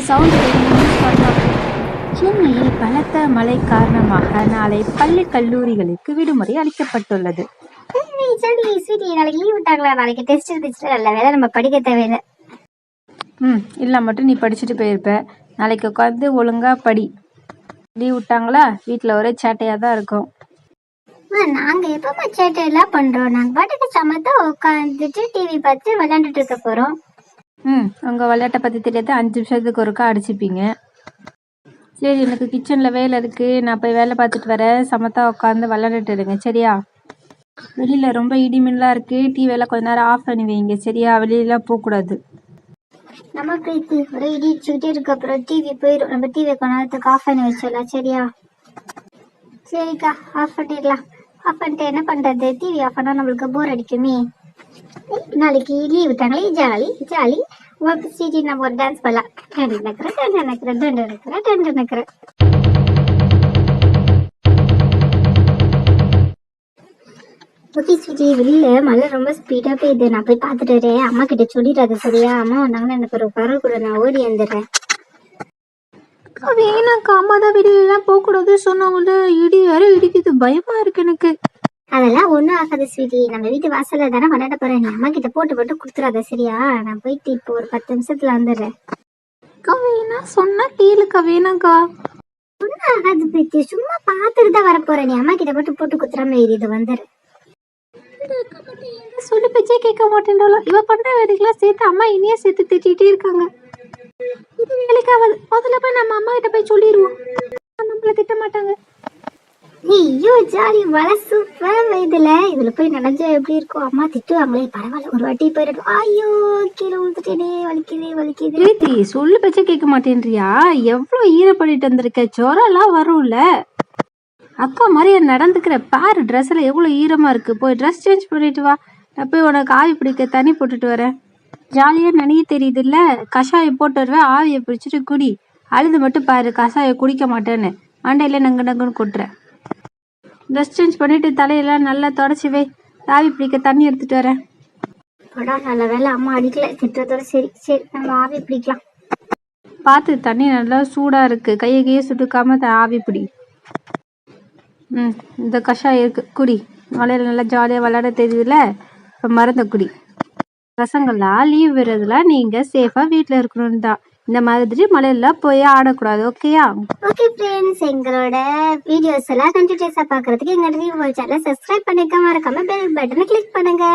Sound news வரலாம். சென்னையில் பலத்த மழை காரணமாக நாளை பள்ளி கல்லூரிகளுக்கு விடுமுறை அளிக்கப்பட்டுள்ளது. நாளைக்கு லீவ் விட்டாங்களா? நாளைக்கு டெஸ்ட் இருந்துச்சு. நல்ல வேலை நம்ம படிக்க தேவையில்லை. இல்லை மட்டும் நீ படிச்சுட்டு போயிருப்ப. நாளைக்கு உட்காந்து ஒழுங்கா படி. லீவ் விட்டாங்களா? வீட்டில் ஒரே சேட்டையாக தான் இருக்கும். நாங்க எப்பமா சேட்டை எல்லாம் பண்றோம்? நாங்க பாட்டுக்கு சமத்தா உட்காந்துட்டு டிவி பார்த்து விளையாண்டுட்டு இருக்க போறோம். உங்கள் விளையாட்டை பற்றி தெரியாத 5 நிமிஷத்துக்கு ஒருக்கா அடிச்சுப்பீங்க. சரி, எனக்கு கிச்சனில் வேலை இருக்குது, நான் போய் வேலை பார்த்துட்டு வரேன். சமத்தா உட்காந்து விளையாண்டுட்டு இருங்க, சரியா? வெளியில் ரொம்ப இடிமின்னலாக இருக்குது. டிவியெல்லாம் கொஞ்ச நேரம் ஆஃப் பண்ணி வைங்க, சரியா? வெளியிலாம் போகக்கூடாது. நம்ம பிரீத்தி ஒரே இடி சுட்டே இருக்கு. அப்புறம் டிவி போயிடும். நம்ம டிவியை கொஞ்ச நேரத்துக்கு ஆஃப் பண்ணி வச்சிடலாம், சரியா? சரிக்கா, ஆஃப் பண்ணிடலாம். ஆஃப் பண்ணிட்டு என்ன பண்றது? டிவி ஆஃப் பண்ணா நம்மளுக்கு போர் அடிக்குமே. நாளைக்கு லீவ் விட்டாங்களே, ஜாலி ஜாலி. சிடி நம்ம ஒரு டான்ஸ் பண்ணலாம். டண்டு நக்கற டண்டு நக்கற டண்டு நக்கற டண்டு நக்கற. ஓகே ஸ்வீட்டி, வெளியில மழை ரொம்ப ஸ்பீடா பெய்யுது. நான் போய் பார்த்துட்டு வரேன். அம்மா கிட்ட சொல்லிடாது, சரியா? அம்மா வந்தாங்கன்னா எனக்கு ஒரு பரவ கூட நான் ஓடி வந்துடுறேன். வேணாக்கா, அம்மா தான் வெளியிலலாம் போகக்கூடாது சொன்னாங்கல்ல. இடி வேற இடிக்குது, பயமா இருக்கு எனக்கு. அதெல்லாம் ஒன்றும் ஆகாது ஸ்வீட்டி. நம்ம வீட்டு வாசல்ல தானே விளையாட போறேன். நீ அம்மா கிட்ட போட்டு கொடுத்துடாத, சரியா? நான் போயிட்டு இப்போ ஒரு 10 நிமிஷத்துல வந்துடுறேன். வேணா சொன்னா கேளுக்கா. வேணாக்கா, ஒன்றும் ஆகாது பிரீத்தி. சும்மா பார்த்துட்டு தான் வரப்போறேன். நீ அம்மா கிட்ட போட்டு கொடுத்துடாம இது வந்துடுறேன். சொல்லி பேச்சே கேட்க மாட்டேன்றாலும் இவ பண்ற வேலைக்கெல்லாம் சேர்த்து அம்மா இனியே சேர்த்து திட்டிகிட்டே இருக்காங்க. இது வேலைக்காவது. முதல்ல போய் நம்ம அம்மா கிட்ட போய் சொல்லிடுவோம். நம்மள திட்ட மாட்டாங்க. ஐயோ ஜாலி, மழை சூப்பர் இதுல போய் நினைஞ்சா எப்படி இருக்கும்? அம்மா திட்டுவாங்களே, பரவாயில்ல ஒரு வாட்டி போயிடட்டும். ஐயோ கீழே விழுந்துட்டேனே, வலிக்குது. பிரீத்தி, சொல்லு பேச்சே கேட்க மாட்டேன்றியா? எவ்வளவு ஈரப்படிட்டு வந்திருக்க. ஜுரம்லாம் வரும்ல. அக்கா மாதிரியே நடந்துக்கிற பாரு. ட்ரெஸ்ஸில் எவ்வளோ ஈரமாக இருக்குது. போய் ட்ரெஸ் சேஞ்ச் பண்ணிட்டு வா. நான் போய் உனக்கு ஆவி பிடிக்க தண்ணி போட்டுட்டு வரேன். ஜாலியாக நனைய தெரியுது இல்லை? கஷாயம் போட்டு வருவேன், ஆவியை பிடிச்சிட்டு குடி. அழுது மட்டும் பாரு, கஷாயம் குடிக்க மாட்டேன்னு மண்டையில் நங்குன்னு கொட்டுறேன். ட்ரெஸ் சேஞ்ச் பண்ணிவிட்டு தலையெல்லாம் நல்லா தொடச்சி வை. ஆவி பிடிக்க தண்ணி எடுத்துகிட்டு வரேன். நல்ல வேலை அம்மா அடிக்கல, திட்டத்தோட. சரி நம்ம ஆவி பிடிக்கலாம். பார்த்து, தண்ணி நல்லா சூடாக இருக்குது. கையை சுட்டுக்காம ஆவி பிடி. இந்த கஷாயம் இருக்கு, குடி. மழையில நல்லா ஜாலியாக விளையாட தெரியுதுல. இப்போ மருந்த குடி. பசங்கள்லாம் லீவ் விடுறதுலாம் நீங்கள் சேஃபாக வீட்டில் இருக்கணும்னு தான். இந்த மாதிரி மழையெல்லாம் போய் ஆடக்கூடாது, ஓகேயா? ஓகே ஃப்ரெண்ட்ஸ், எங்களோட வீடியோஸ் எல்லாம் கண்டினியூஸாக பார்க்கறதுக்கு எங்களோட சேனலை சப்ஸ்கிரைப் பண்ணிக்க மறக்காம பெல் பட்டனை கிளிக் பண்ணுங்க.